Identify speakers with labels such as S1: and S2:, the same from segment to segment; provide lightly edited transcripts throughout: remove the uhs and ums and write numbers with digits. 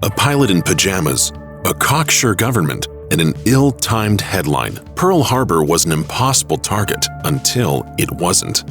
S1: A pilot in pajamas, a cocksure government, and an ill-timed headline. Pearl Harbor was an impossible target until it wasn't.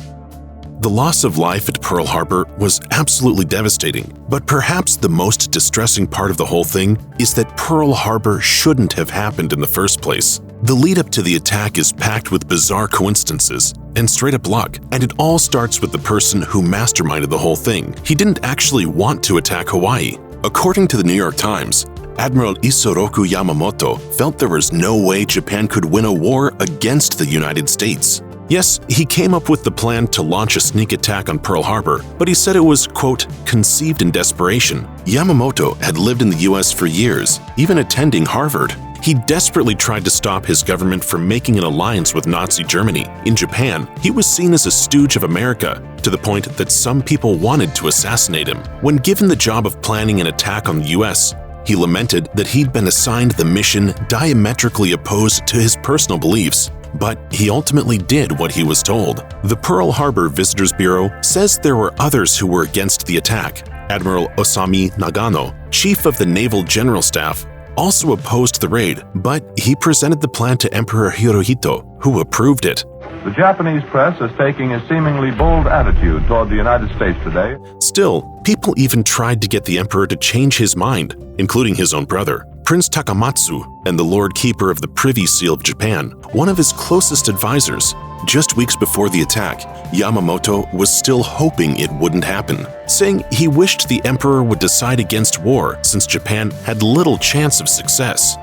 S1: The loss of life at Pearl Harbor was absolutely devastating, but perhaps the most distressing part of the whole thing is that Pearl Harbor shouldn't have happened in the first place. The lead-up to the attack is packed with bizarre coincidences and straight-up luck, and it all starts with the person who masterminded the whole thing. He didn't actually want to attack Hawaii. According to the New York Times, Admiral Isoroku Yamamoto felt there was no way Japan could win a war against the United States. Yes, he came up with the plan to launch a sneak attack on Pearl Harbor, but he said it was, quote, conceived in desperation. Yamamoto had lived in the US for years, even attending Harvard. He desperately tried to stop his government from making an alliance with Nazi Germany. In Japan, he was seen as a stooge of America, to the point that some people wanted to assassinate him. When given the job of planning an attack on the US, he lamented that he'd been assigned the mission diametrically opposed to his personal beliefs. But he ultimately did what he was told. The Pearl Harbor Visitors Bureau says there were others who were against the attack. Admiral Osami Nagano, chief of the Naval General Staff, also opposed the raid, but he presented the plan to Emperor Hirohito, who approved it.
S2: The Japanese press is taking a seemingly bold attitude toward the United States today.
S1: Still, people even tried to get the emperor to change his mind, including his own brother, Prince Takamatsu, and the Lord Keeper of the Privy Seal of Japan, one of his closest advisors. Just weeks before the attack, Yamamoto was still hoping it wouldn't happen, saying he wished the emperor would decide against war since Japan had little chance of success.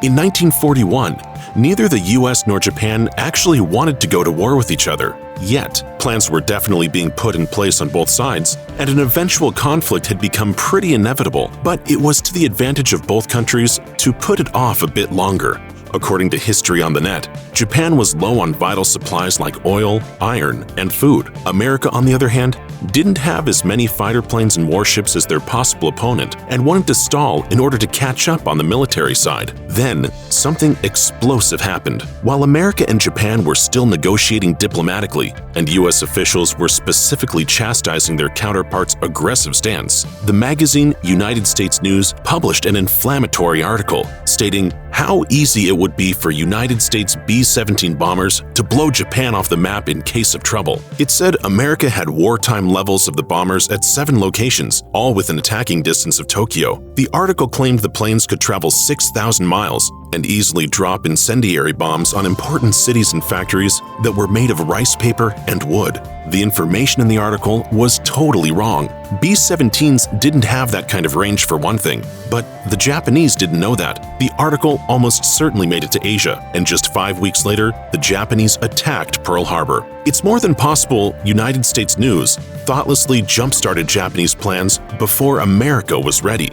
S1: In 1941, neither the US nor Japan actually wanted to go to war with each other. Yet, plans were definitely being put in place on both sides, and an eventual conflict had become pretty inevitable, but it was to the advantage of both countries to put it off a bit longer. According to History on the Net, Japan was low on vital supplies like oil, iron, and food. America, on the other hand, didn't have as many fighter planes and warships as their possible opponent and wanted to stall in order to catch up on the military side. Then, something explosive happened. While America and Japan were still negotiating diplomatically, and US officials were specifically chastising their counterparts' aggressive stance, the magazine United States News published an inflammatory article stating how easy it would be for United States B-17 bombers to blow Japan off the map in case of trouble. It said America had wartime levels of the bombers at 7 locations, all within attacking distance of Tokyo. The article claimed the planes could travel 6,000 miles and easily drop incendiary bombs on important cities and factories that were made of rice paper and wood. The information in the article was totally wrong. B-17s didn't have that kind of range for one thing, but the Japanese didn't know that. The article almost certainly made it to Asia, and just 5 weeks later, the Japanese attacked Pearl Harbor. It's more than possible United States News thoughtlessly jump-started Japanese plans before America was ready.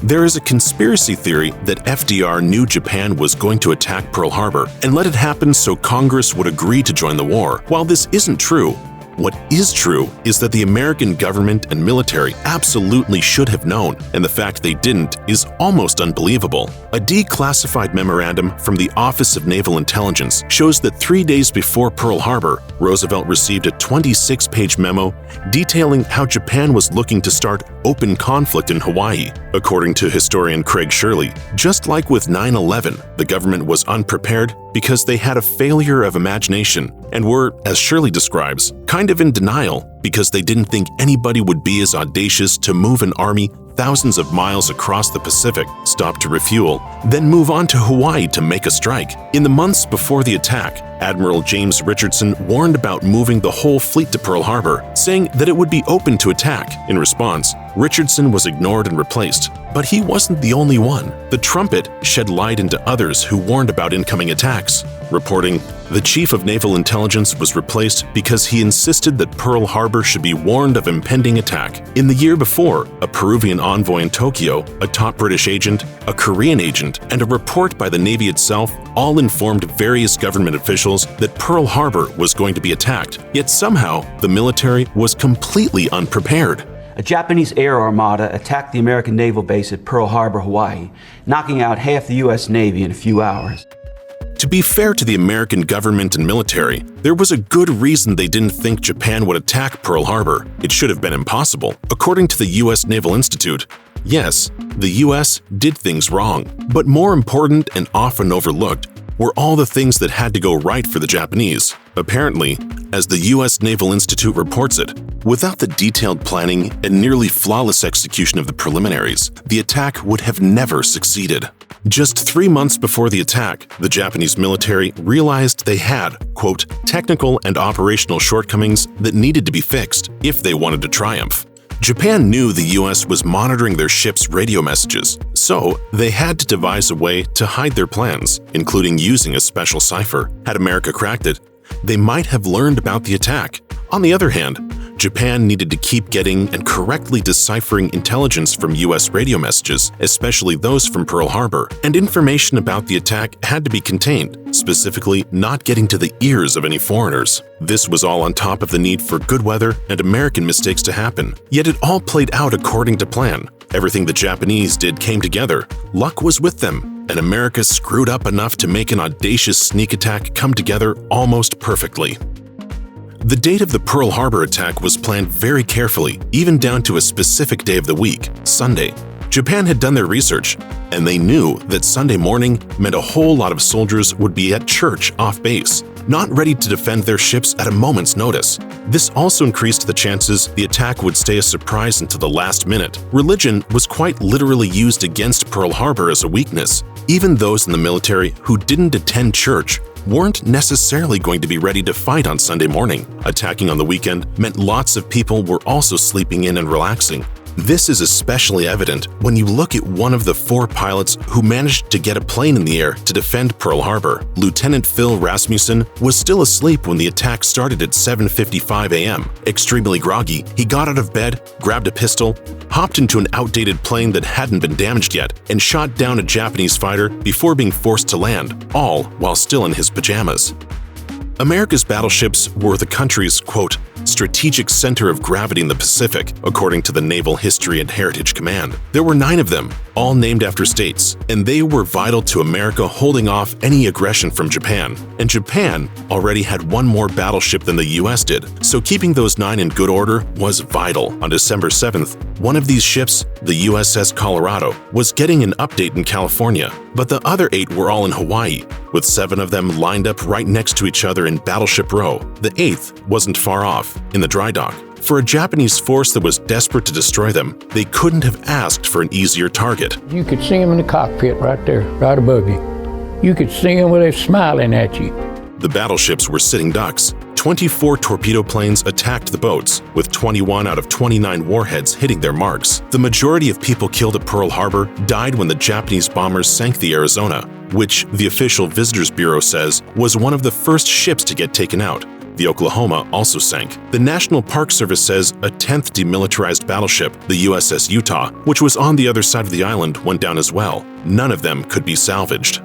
S1: There is a conspiracy theory that FDR knew Japan was going to attack Pearl Harbor and let it happen so Congress would agree to join the war. While this isn't true, what is true is that the American government and military absolutely should have known, and the fact they didn't is almost unbelievable. A declassified memorandum from the Office of Naval Intelligence shows that 3 days before Pearl Harbor, Roosevelt received a 26-page memo detailing how Japan was looking to start open conflict in Hawaii. According to historian Craig Shirley, just like with 9/11, the government was unprepared because they had a failure of imagination and were, as Shirley describes, kind of in denial because they didn't think anybody would be as audacious to move an army thousands of miles across the Pacific, stop to refuel, then move on to Hawaii to make a strike. In the months before the attack, Admiral James Richardson warned about moving the whole fleet to Pearl Harbor, saying that it would be open to attack. In response, Richardson was ignored and replaced. But he wasn't the only one. The Trumpet shed light into others who warned about incoming attacks, reporting, "The Chief of Naval Intelligence was replaced because he insisted that Pearl Harbor should be warned of impending attack." In the year before, a Peruvian envoy in Tokyo, a top British agent, a Korean agent, and a report by the Navy itself all informed various government officials that Pearl Harbor was going to be attacked. Yet somehow, the military was completely unprepared.
S3: A Japanese air armada attacked the American naval base at Pearl Harbor, Hawaii, knocking out half the U.S. Navy in a few hours.
S1: To be fair to the American government and military, there was a good reason they didn't think Japan would attack Pearl Harbor. It should have been impossible. According to the U.S. Naval Institute, Yes, the US did things wrong, but more important and often overlooked were all the things that had to go right for the Japanese. Apparently, as the US Naval Institute reports it, without the detailed planning and nearly flawless execution of the preliminaries, the attack would have never succeeded. Just 3 months before the attack, the Japanese military realized they had, quote, technical and operational shortcomings that needed to be fixed if they wanted to triumph. Japan knew the US was monitoring their ships' radio messages, so they had to devise a way to hide their plans, including using a special cipher. Had America cracked it, they might have learned about the attack. On the other hand, Japan needed to keep getting and correctly deciphering intelligence from US radio messages, especially those from Pearl Harbor, and information about the attack had to be contained, specifically not getting to the ears of any foreigners. This was all on top of the need for good weather and American mistakes to happen. Yet it all played out according to plan. Everything the Japanese did came together. Luck was with them, and America screwed up enough to make an audacious sneak attack come together almost perfectly. The date of the Pearl Harbor attack was planned very carefully, even down to a specific day of the week, Sunday. Japan had done their research, and they knew that Sunday morning meant a whole lot of soldiers would be at church off base, not ready to defend their ships at a moment's notice. This also increased the chances the attack would stay a surprise until the last minute. Religion was quite literally used against Pearl Harbor as a weakness. Even those in the military who didn't attend church weren't necessarily going to be ready to fight on Sunday morning. Attacking on the weekend meant lots of people were also sleeping in and relaxing. This is especially evident when you look at one of the 4 pilots who managed to get a plane in the air to defend Pearl Harbor. Lieutenant Phil Rasmussen was still asleep when the attack started at 7:55 a.m. Extremely groggy, he got out of bed, grabbed a pistol, hopped into an outdated plane that hadn't been damaged yet, and shot down a Japanese fighter before being forced to land, all while still in his pajamas. America's battleships were the country's, quote, strategic center of gravity in the Pacific, according to the Naval History and Heritage Command. There were 9 of them, all named after states, and they were vital to America holding off any aggression from Japan. And Japan already had 1 more battleship than the US did, so keeping those 9 in good order was vital. On December 7th, one of these ships, the USS Colorado, was getting an update in California, but the other 8 were all in Hawaii, with 7 of them lined up right next to each other in Battleship Row. The 8th wasn't far off, in the dry dock. For a Japanese force that was desperate to destroy them, they couldn't have asked for an easier target.
S4: You could see them in the cockpit right there, right above you. You could see them when they're smiling at you.
S1: The battleships were sitting ducks. 24 torpedo planes attacked the boats, with 21 out of 29 warheads hitting their marks. The majority of people killed at Pearl Harbor died when the Japanese bombers sank the Arizona, which the official Visitors Bureau says was one of the first ships to get taken out. The Oklahoma also sank. The National Park Service says a 10th demilitarized battleship, the USS Utah, which was on the other side of the island, went down as well. None of them could be salvaged.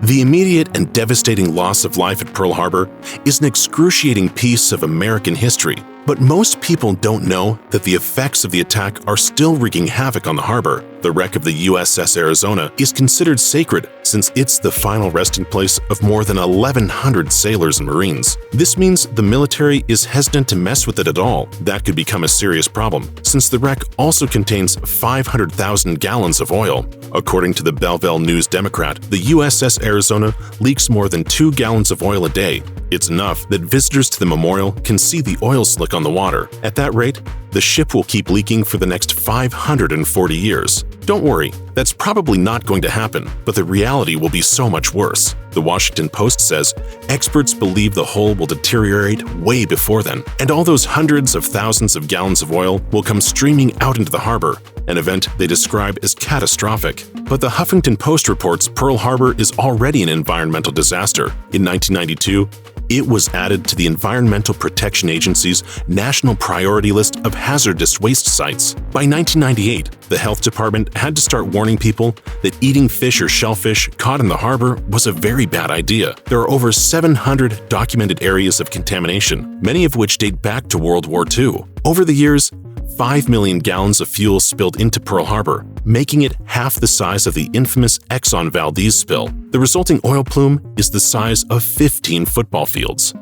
S1: The immediate and devastating loss of life at Pearl Harbor is an excruciating piece of American history, but most people don't know that the effects of the attack are still wreaking havoc on the harbor. The wreck of the USS Arizona is considered sacred since it's the final resting place of more than 1,100 sailors and Marines. This means the military is hesitant to mess with it at all. That could become a serious problem, since the wreck also contains 500,000 gallons of oil. According to the Belleville News-Democrat, the USS Arizona leaks more than 2 gallons of oil a day. It's enough that visitors to the memorial can see the oil slick on the water. At that rate, the ship will keep leaking for the next 540 years. Don't worry, that's probably not going to happen, but the reality will be so much worse. The Washington Post says experts believe the hull will deteriorate way before then, and all those hundreds of thousands of gallons of oil will come streaming out into the harbor, an event they describe as catastrophic. But the Huffington Post reports Pearl Harbor is already an environmental disaster. In 1992, it was added to the Environmental Protection Agency's National Priority List of hazardous waste sites. By 1998, the health department had to start warning people that eating fish or shellfish caught in the harbor was a very bad idea. There are over 700 documented areas of contamination, many of which date back to World War II. Over the years, 5 million gallons of fuel spilled into Pearl Harbor, making it half the size of the infamous Exxon Valdez spill. The resulting oil plume is the size of 15 football fields.